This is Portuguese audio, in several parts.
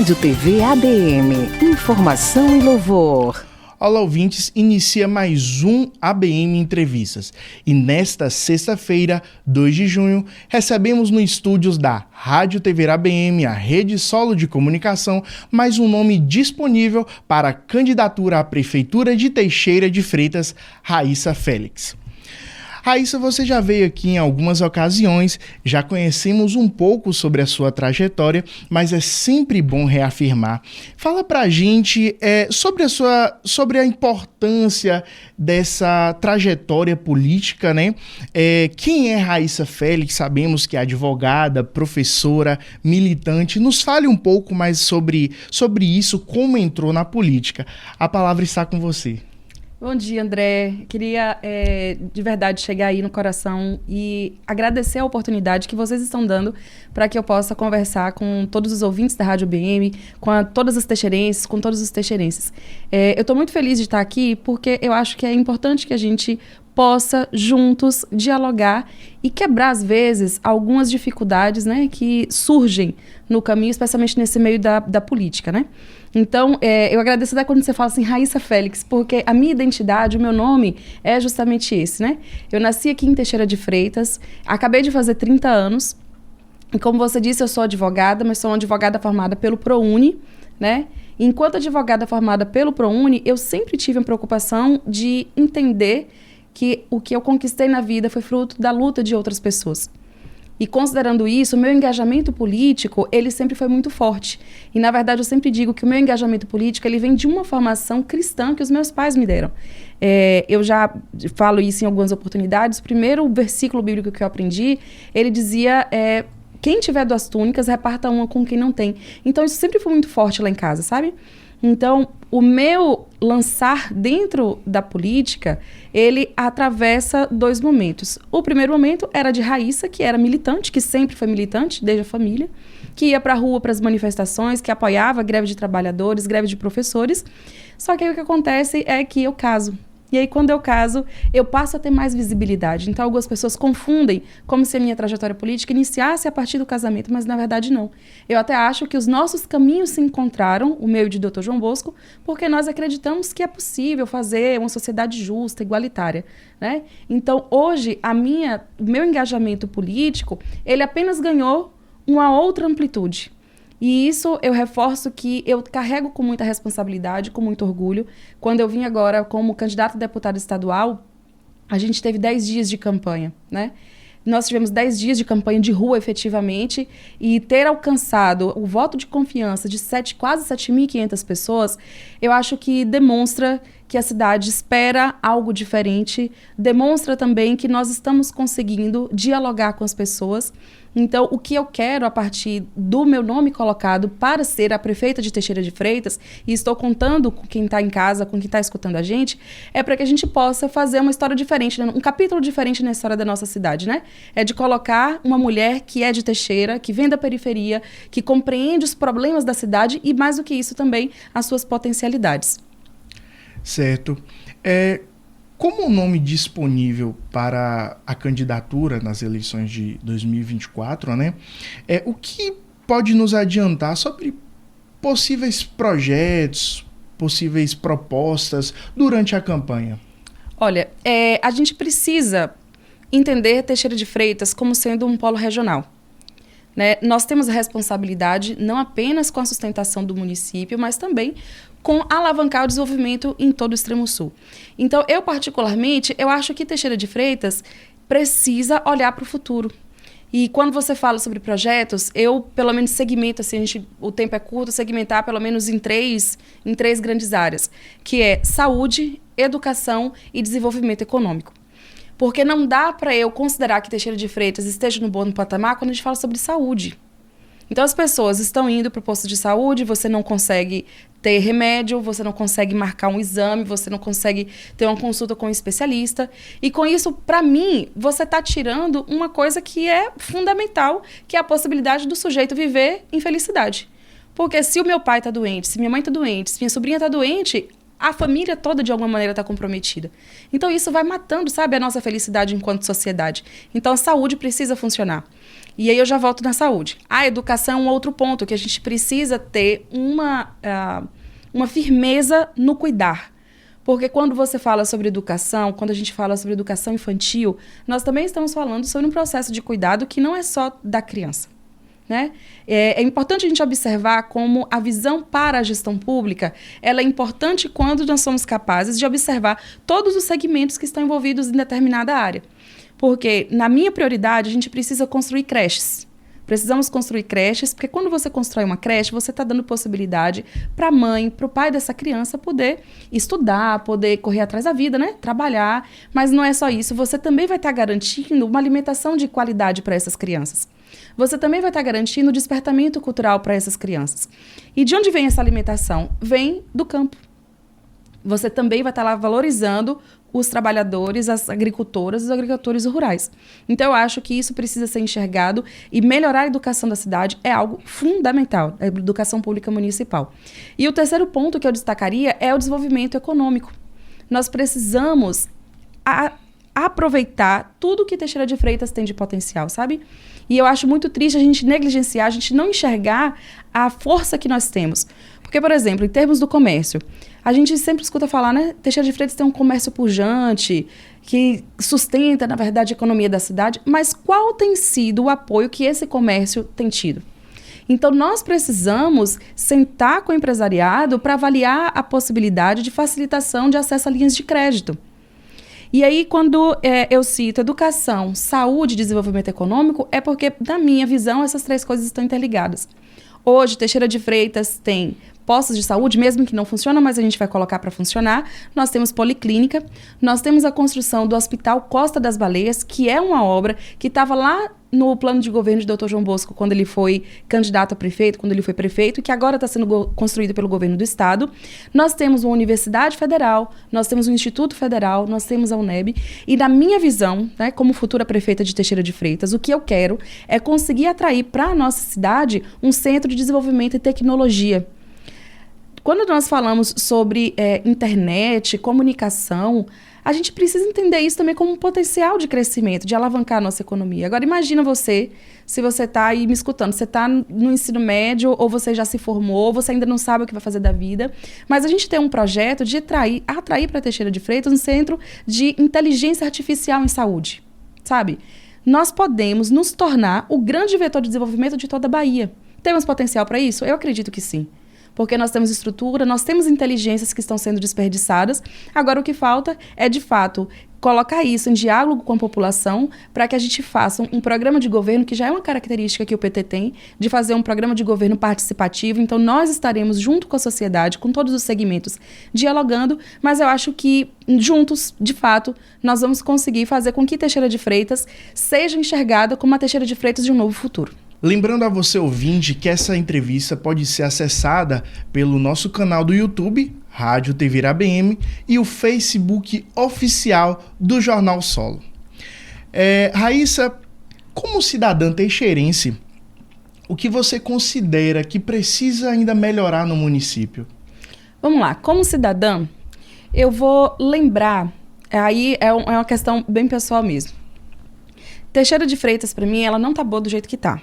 Rádio TV ABM, informação e louvor. Olá, ouvintes, inicia mais um ABM Entrevistas. E nesta sexta-feira, 2 de junho, recebemos no estúdios da Rádio TV ABM, a rede solo de comunicação, mais um nome disponível para a candidatura à Prefeitura de Teixeira de Freitas, Raíssa Félix. Raíssa, você já veio aqui em algumas ocasiões, já conhecemos um pouco sobre a sua trajetória, mas é sempre bom reafirmar. Fala pra gente sobre a importância dessa trajetória política, né? Quem é Raíssa Félix? Sabemos que é advogada, professora, militante. Nos fale um pouco mais sobre isso, como entrou na política. A palavra está com você. Bom dia, André. Queria de verdade chegar aí no coração e agradecer a oportunidade que vocês estão dando para que eu possa conversar com todos os ouvintes da Rádio BM, todas as teixeirenses, com todos os teixeirenses. Eu estou muito feliz de estar aqui porque eu acho que é importante que a gente possa juntos dialogar e quebrar, às vezes, algumas dificuldades, né, que surgem no caminho, especialmente nesse meio da política, né? Então, eu agradeço até quando você fala assim, Raíssa Félix, porque a minha identidade, o meu nome é justamente esse, né? Eu nasci aqui em Teixeira de Freitas, acabei de fazer 30 anos, e como você disse, eu sou advogada, mas sou uma advogada formada pelo ProUni, né? Enquanto advogada formada pelo ProUni, eu sempre tive a preocupação de entender que o que eu conquistei na vida foi fruto da luta de outras pessoas. E considerando isso, o meu engajamento político, ele sempre foi muito forte. E, na verdade, eu sempre digo que o meu engajamento político, ele vem de uma formação cristã que os meus pais me deram. Eu já falo isso em algumas oportunidades. O primeiro versículo bíblico que eu aprendi, ele dizia, quem tiver 2 túnicas, reparta uma com quem não tem. Então, isso sempre foi muito forte lá em casa, sabe? Então, o meu lançar dentro da política, ele atravessa 2 momentos. O primeiro momento era de Raíssa, que era militante, que sempre foi militante, desde a família, que ia para a rua para as manifestações, que apoiava a greve de trabalhadores, greve de professores. Só que aí o que acontece é que eu caso. E aí, quando eu caso, eu passo a ter mais visibilidade. Então, algumas pessoas confundem como se a minha trajetória política iniciasse a partir do casamento, mas, na verdade, não. Eu até acho que os nossos caminhos se encontraram, o meu e de Dr. João Bosco, porque nós acreditamos que é possível fazer uma sociedade justa, igualitária, né? Então, hoje, o meu engajamento político, ele apenas ganhou uma outra amplitude. E isso eu reforço que eu carrego com muita responsabilidade, com muito orgulho. Quando eu vim agora como candidata a deputada estadual, a gente teve 10 dias de campanha, né? Nós tivemos 10 dias de campanha de rua, efetivamente, e ter alcançado o voto de confiança de quase 7.500 pessoas, eu acho que demonstra que a cidade espera algo diferente, demonstra também que nós estamos conseguindo dialogar com as pessoas. Então, o que eu quero a partir do meu nome colocado para ser a prefeita de Teixeira de Freitas, e estou contando com quem está em casa, com quem está escutando a gente, é para que a gente possa fazer uma história diferente, né? Um capítulo diferente na história da nossa cidade, né? É de colocar uma mulher que é de Teixeira, que vem da periferia, que compreende os problemas da cidade e, mais do que isso, também as suas potencialidades. Certo. Como o nome disponível para a candidatura nas eleições de 2024, né? O que pode nos adiantar sobre possíveis projetos, possíveis propostas durante a campanha? Olha, a gente precisa entender Teixeira de Freitas como sendo um polo regional, né? Nós temos a responsabilidade não apenas com a sustentação do município, mas também com alavancar o desenvolvimento em todo o extremo sul. Então, eu particularmente, eu acho que Teixeira de Freitas precisa olhar para o futuro. E quando você fala sobre projetos, eu pelo menos segmento, assim, o tempo é curto, segmentar pelo menos em três grandes áreas, que é saúde, educação e desenvolvimento econômico. Porque não dá para eu considerar que Teixeira de Freitas esteja no bom patamar quando a gente fala sobre saúde. Então, as pessoas estão indo para o posto de saúde, você não consegue ter remédio, você não consegue marcar um exame, você não consegue ter uma consulta com um especialista. E com isso, para mim, você está tirando uma coisa que é fundamental, que é a possibilidade do sujeito viver em felicidade. Porque se o meu pai está doente, se minha mãe está doente, se minha sobrinha está doente, a família toda, de alguma maneira, está comprometida. Então, isso vai matando, sabe, a nossa felicidade enquanto sociedade. Então, a saúde precisa funcionar. E aí eu já volto na saúde. A educação é um outro ponto, que a gente precisa ter uma firmeza no cuidar. Porque quando você fala sobre educação, quando a gente fala sobre educação infantil, nós também estamos falando sobre um processo de cuidado que não é só da criança, né? É importante a gente observar como a visão para a gestão pública, ela é importante quando nós somos capazes de observar todos os segmentos que estão envolvidos em determinada área. Porque, na minha prioridade, a gente precisa construir creches. Precisamos construir creches, porque quando você constrói uma creche, você está dando possibilidade para a mãe, para o pai dessa criança poder estudar, poder correr atrás da vida, né? Trabalhar. Mas não é só isso, você também vai estar garantindo uma alimentação de qualidade para essas crianças. Você também vai estar garantindo o despertamento cultural para essas crianças. E de onde vem essa alimentação? Vem do campo. Você também vai estar lá valorizando os trabalhadores, as agricultoras e os agricultores rurais. Então, eu acho que isso precisa ser enxergado e melhorar a educação da cidade é algo fundamental, a educação pública municipal. E o terceiro ponto que eu destacaria é o desenvolvimento econômico. Nós precisamos aproveitar tudo que Teixeira de Freitas tem de potencial, sabe? E eu acho muito triste a gente negligenciar, a gente não enxergar a força que nós temos. Porque, por exemplo, em termos do comércio, a gente sempre escuta falar, né? Teixeira de Freitas tem um comércio pujante, que sustenta, na verdade, a economia da cidade, mas qual tem sido o apoio que esse comércio tem tido? Então, nós precisamos sentar com o empresariado para avaliar a possibilidade de facilitação de acesso a linhas de crédito. E aí, quando eu cito educação, saúde e desenvolvimento econômico, é porque, na minha visão, essas três coisas estão interligadas. Hoje, Teixeira de Freitas tem postos de saúde, mesmo que não funcionam, mas a gente vai colocar para funcionar. Nós temos policlínica, nós temos a construção do Hospital Costa das Baleias, que é uma obra que estava lá no plano de governo de Dr. João Bosco, quando ele foi candidato a prefeito, quando ele foi prefeito, e que agora está sendo construído pelo governo do estado. Nós temos uma Universidade Federal, nós temos um Instituto Federal, nós temos a UNEB, e na minha visão, né, como futura prefeita de Teixeira de Freitas, o que eu quero é conseguir atrair para a nossa cidade um centro de desenvolvimento e tecnologia. Quando nós falamos sobre internet, comunicação, a gente precisa entender isso também como um potencial de crescimento, de alavancar a nossa economia. Agora, imagina você, se você está aí me escutando, você está no ensino médio, ou você já se formou, ou você ainda não sabe o que vai fazer da vida, mas a gente tem um projeto de atrair para Teixeira de Freitas um centro de inteligência artificial em saúde, sabe? Nós podemos nos tornar o grande vetor de desenvolvimento de toda a Bahia. Temos potencial para isso? Eu acredito que sim. Porque nós temos estrutura, nós temos inteligências que estão sendo desperdiçadas. Agora, o que falta é, de fato, colocar isso em diálogo com a população para que a gente faça um programa de governo, que já é uma característica que o PT tem, de fazer um programa de governo participativo. Então, nós estaremos junto com a sociedade, com todos os segmentos, dialogando, mas eu acho que, juntos, de fato, nós vamos conseguir fazer com que Teixeira de Freitas seja enxergada como a Teixeira de Freitas de um novo futuro. Lembrando a você, ouvinte, que essa entrevista pode ser acessada pelo nosso canal do YouTube, Rádio TV ABM, e o Facebook oficial do Jornal Solo. Raíssa, como cidadã teixeirense, o que você considera que precisa ainda melhorar no município? Vamos lá, como cidadã, eu vou lembrar, aí é uma questão bem pessoal mesmo. Teixeira de Freitas, para mim, ela não tá boa do jeito que tá.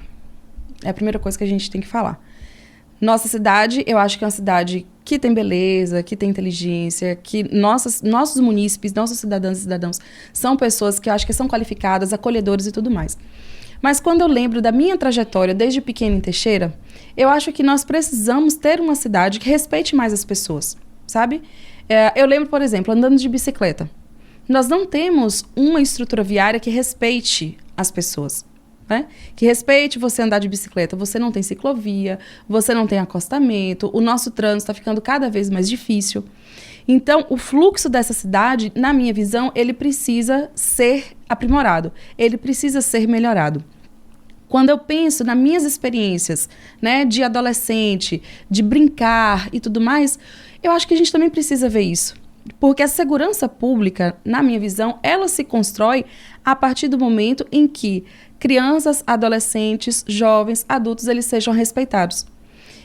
É a primeira coisa que a gente tem que falar. Nossa cidade, eu acho que é uma cidade que tem beleza, que tem inteligência, que nossos munícipes, nossos cidadãs e cidadãos são pessoas que eu acho que são qualificadas, acolhedoras e tudo mais. Mas quando eu lembro da minha trajetória desde pequena em Teixeira, eu acho que nós precisamos ter uma cidade que respeite mais as pessoas, sabe? Eu lembro, por exemplo, andando de bicicleta. Nós não temos uma estrutura viária que respeite as pessoas. Né? Que respeite você andar de bicicleta. Você não tem ciclovia, você não tem acostamento, o nosso trânsito está ficando cada vez mais difícil. Então, o fluxo dessa cidade, na minha visão, ele precisa ser aprimorado, ele precisa ser melhorado. Quando eu penso nas minhas experiências, né, de adolescente, de brincar e tudo mais, eu acho que a gente também precisa ver isso. Porque a segurança pública, na minha visão, ela se constrói a partir do momento em que crianças, adolescentes, jovens, adultos, eles sejam respeitados.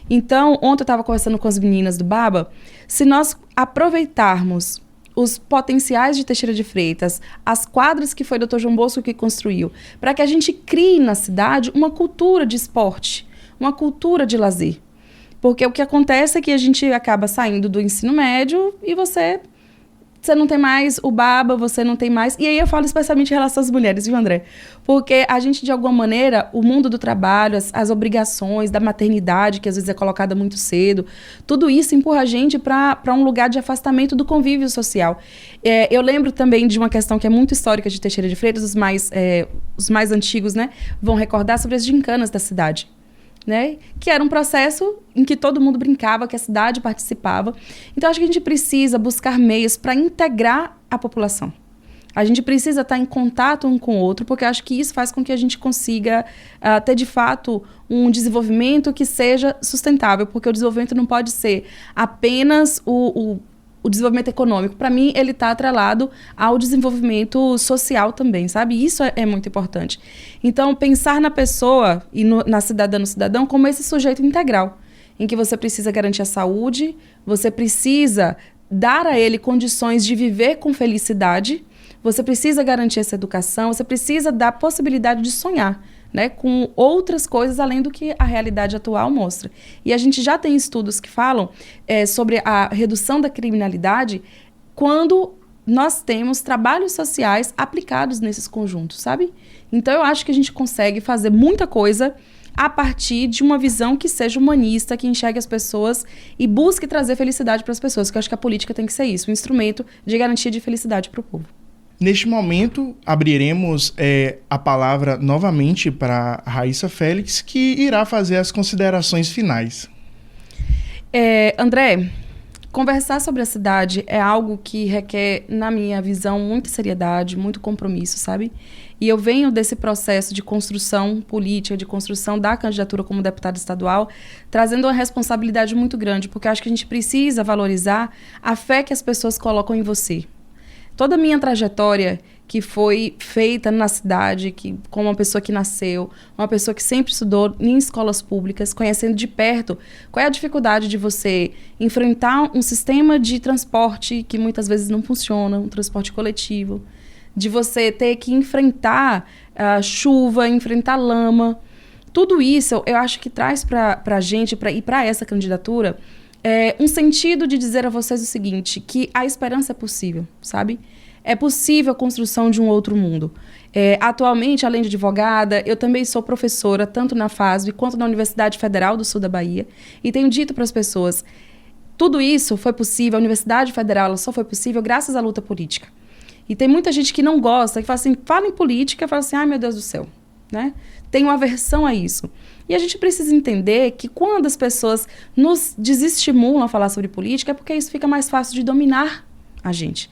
Então, ontem eu estava conversando com as meninas do Baba, se nós aproveitarmos os potenciais de Teixeira de Freitas, as quadras que foi o Dr. João Bosco que construiu, para que a gente crie na cidade uma cultura de esporte, uma cultura de lazer. Porque o que acontece é que a gente acaba saindo do ensino médio e você não tem mais o baba, você não tem mais... E aí eu falo especialmente em relação às mulheres, viu, André? Porque a gente, de alguma maneira, o mundo do trabalho, as obrigações da maternidade, que às vezes é colocada muito cedo, tudo isso empurra a gente para um lugar de afastamento do convívio social. Eu lembro também de uma questão que é muito histórica de Teixeira de Freitas, os mais antigos, né, vão recordar sobre as gincanas da cidade. Né? Que era um processo em que todo mundo brincava, que a cidade participava. Então, acho que a gente precisa buscar meios para integrar a população. A gente precisa estar em contato um com o outro, porque acho que isso faz com que a gente consiga ter, de fato, um desenvolvimento que seja sustentável, porque o desenvolvimento não pode ser apenas o desenvolvimento econômico. Para mim, ele está atrelado ao desenvolvimento social também, sabe? Isso é muito importante. Então, pensar na pessoa e na cidadã, no cidadão, como esse sujeito integral, em que você precisa garantir a saúde, você precisa dar a ele condições de viver com felicidade, você precisa garantir essa educação, você precisa dar a possibilidade de sonhar, né, com outras coisas além do que a realidade atual mostra. E a gente já tem estudos que falam sobre a redução da criminalidade quando nós temos trabalhos sociais aplicados nesses conjuntos, sabe? Então, eu acho que a gente consegue fazer muita coisa a partir de uma visão que seja humanista, que enxergue as pessoas e busque trazer felicidade para as pessoas, que eu acho que a política tem que ser isso, um instrumento de garantia de felicidade para o povo. Neste momento, abriremos a palavra novamente para Raíssa Félix, que irá fazer as considerações finais. André, conversar sobre a cidade é algo que requer, na minha visão, muita seriedade, muito compromisso, sabe? E eu venho desse processo de construção política, de construção da candidatura como deputada estadual, trazendo uma responsabilidade muito grande, porque eu acho que a gente precisa valorizar a fé que as pessoas colocam em você. Toda a minha trajetória que foi feita na cidade, como uma pessoa que nasceu, uma pessoa que sempre estudou em escolas públicas, conhecendo de perto qual é a dificuldade de você enfrentar um sistema de transporte que muitas vezes não funciona, um transporte coletivo, de você ter que enfrentar chuva, enfrentar lama. Tudo isso eu acho que traz para a gente e para essa candidatura um sentido de dizer a vocês o seguinte, que a esperança é possível, sabe? É possível a construção de um outro mundo. Atualmente, além de advogada, eu também sou professora, tanto na FASB quanto na Universidade Federal do Sul da Bahia, e tenho dito para as pessoas, tudo isso foi possível, a Universidade Federal ela só foi possível graças à luta política. E tem muita gente que não gosta, que fala assim, fala em política, fala assim, ai meu Deus do céu, né? Tem uma aversão a isso. E a gente precisa entender que quando as pessoas nos desestimulam a falar sobre política, é porque isso fica mais fácil de dominar a gente.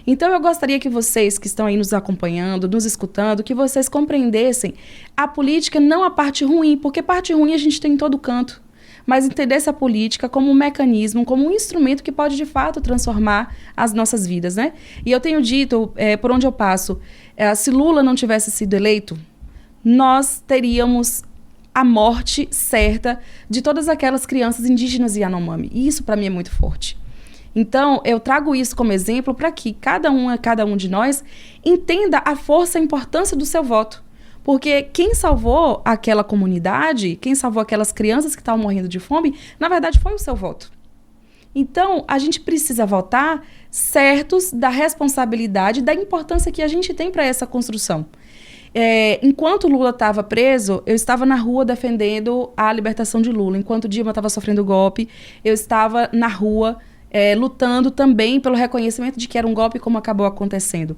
Então, eu gostaria que vocês que estão aí nos acompanhando, nos escutando, que vocês compreendessem a política, não a parte ruim, porque parte ruim a gente tem em todo canto, mas entendesse a política como um mecanismo, como um instrumento que pode, de fato, transformar as nossas vidas, né? E eu tenho dito, por onde eu passo, se Lula não tivesse sido eleito, nós teríamos a morte certa de todas aquelas crianças indígenas e Yanomami. E isso, para mim, é muito forte. Então, eu trago isso como exemplo para que cada um de nós entenda a força e a importância do seu voto. Porque quem salvou aquela comunidade, quem salvou aquelas crianças que estavam morrendo de fome, na verdade, foi o seu voto. Então, a gente precisa votar certos da responsabilidade e da importância que a gente tem para essa construção. Enquanto Lula estava preso, eu estava na rua defendendo a libertação de Lula. Enquanto Dilma estava sofrendo golpe, eu estava na rua lutando também pelo reconhecimento de que era um golpe, como acabou acontecendo.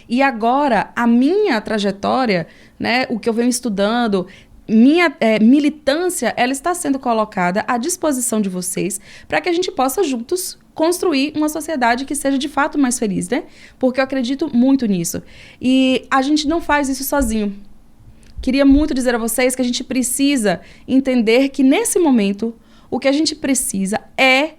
E agora, a minha trajetória, né, o que eu venho estudando, minha militância, ela está sendo colocada à disposição de vocês para que a gente possa juntos construir uma sociedade que seja de fato mais feliz, né? Porque eu acredito muito nisso. E a gente não faz isso sozinho. Queria muito dizer a vocês que a gente precisa entender que nesse momento o que a gente precisa é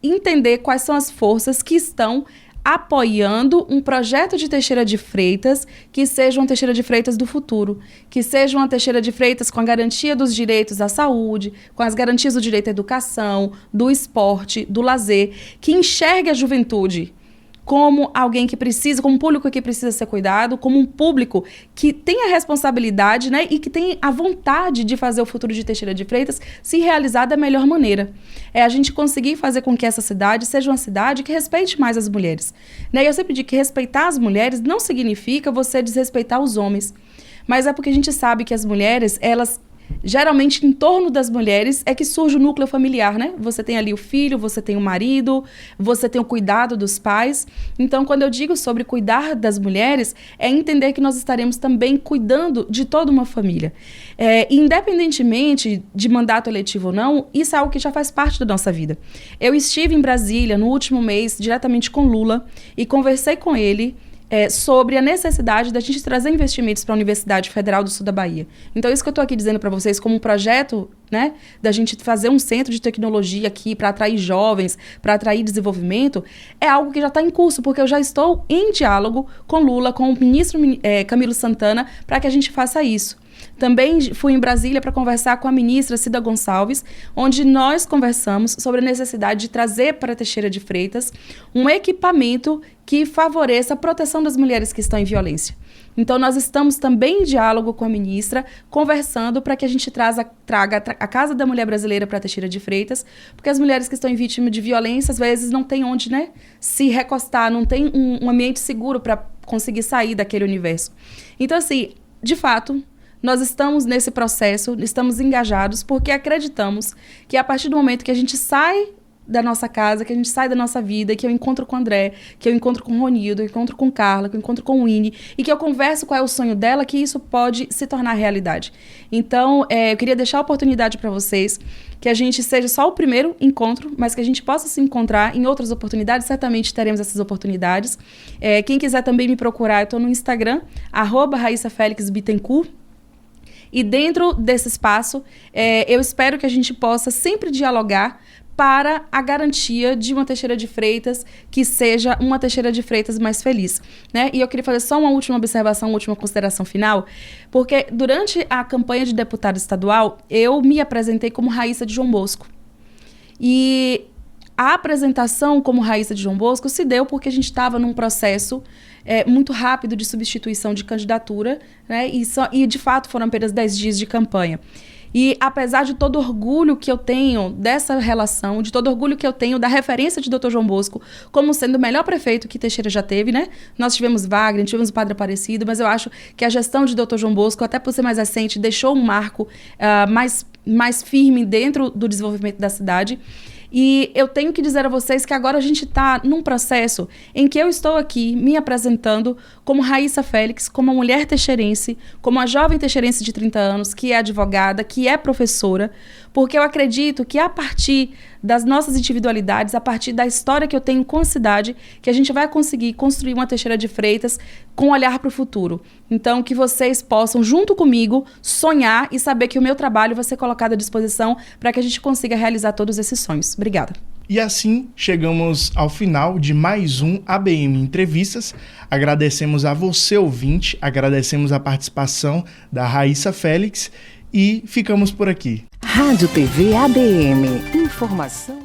entender quais são as forças que estão apoiando um projeto de Teixeira de Freitas que seja uma Teixeira de Freitas do futuro, que seja uma Teixeira de Freitas com a garantia dos direitos à saúde, com as garantias do direito à educação, do esporte, do lazer, que enxergue a juventude como alguém que precisa, como um público que precisa ser cuidado, como um público que tem a responsabilidade, né, e que tem a vontade de fazer o futuro de Teixeira de Freitas se realizar da melhor maneira. É a gente conseguir fazer com que essa cidade seja uma cidade que respeite mais as mulheres. Né? E eu sempre digo que respeitar as mulheres não significa você desrespeitar os homens, mas é porque a gente sabe que as mulheres, elas... Geralmente, em torno das mulheres é que surge o núcleo familiar, né? Você tem ali o filho, você tem o marido, você tem o cuidado dos pais. Então, quando eu digo sobre cuidar das mulheres, é entender que nós estaremos também cuidando de toda uma família. Independentemente de mandato eletivo ou não, isso é algo que já faz parte da nossa vida. Eu estive em Brasília no último mês, diretamente com Lula, e conversei com ele sobre a necessidade da gente trazer investimentos para a Universidade Federal do Sul da Bahia. Então, isso que eu estou aqui dizendo para vocês como um projeto, né, da gente fazer um centro de tecnologia aqui para atrair jovens, para atrair desenvolvimento, é algo que já está em curso, porque eu já estou em diálogo com Lula, com o ministro Camilo Santana, para que a gente faça isso. Também fui em Brasília para conversar com a ministra Cida Gonçalves, onde nós conversamos sobre a necessidade de trazer para Teixeira de Freitas um equipamento que favoreça a proteção das mulheres que estão em violência. Então, nós estamos também em diálogo com a ministra, conversando para que a gente traga a Casa da Mulher Brasileira para Teixeira de Freitas, porque as mulheres que estão vítimas de violência, às vezes, não têm onde, né, se recostar, não tem um ambiente seguro para conseguir sair daquele universo. Então, assim, de fato... Nós estamos nesse processo, estamos engajados, porque acreditamos que a partir do momento que a gente sai da nossa casa, que a gente sai da nossa vida, que eu encontro com o André, que eu encontro com o Ronildo, que eu encontro com Carla, que eu encontro com o Winnie, e que eu converso qual é o sonho dela, que isso pode se tornar realidade. Então, eu queria deixar a oportunidade para vocês, que a gente seja só o primeiro encontro, mas que a gente possa se encontrar em outras oportunidades, certamente teremos essas oportunidades. Quem quiser também me procurar, eu estou no Instagram, @RaíssaFélixBittencourt. E dentro desse espaço, eu espero que a gente possa sempre dialogar para a garantia de uma Teixeira de Freitas que seja uma Teixeira de Freitas mais feliz, né? E eu queria fazer só uma última observação, uma última consideração final, porque durante a campanha de deputada estadual, eu me apresentei como Raíssa de João Bosco. E a apresentação como Raíssa de João Bosco se deu porque a gente estava num processo muito rápido de substituição de candidatura, né? E de fato foram apenas 10 dias de campanha. E apesar de todo orgulho que eu tenho dessa relação, de todo orgulho que eu tenho da referência de Dr. João Bosco como sendo o melhor prefeito que Teixeira já teve, né? Nós tivemos Wagner, tivemos o Padre Aparecido, mas eu acho que a gestão de Dr. João Bosco, até por ser mais recente, deixou um marco mais firme dentro do desenvolvimento da cidade. E eu tenho que dizer a vocês que agora a gente está num processo em que eu estou aqui me apresentando como Raíssa Félix, como uma mulher teixeirense, como uma jovem teixeirense de 30 anos, que é advogada, que é professora, porque eu acredito que a partir das nossas individualidades, a partir da história que eu tenho com a cidade, que a gente vai conseguir construir uma Teixeira de Freitas com um olhar para o futuro. Então, que vocês possam, junto comigo, sonhar e saber que o meu trabalho vai ser colocado à disposição para que a gente consiga realizar todos esses sonhos. Obrigada. E assim chegamos ao final de mais um ABM Entrevistas. Agradecemos a você, ouvinte, agradecemos a participação da Raíssa Félix e ficamos por aqui. Rádio TV ABM. Informação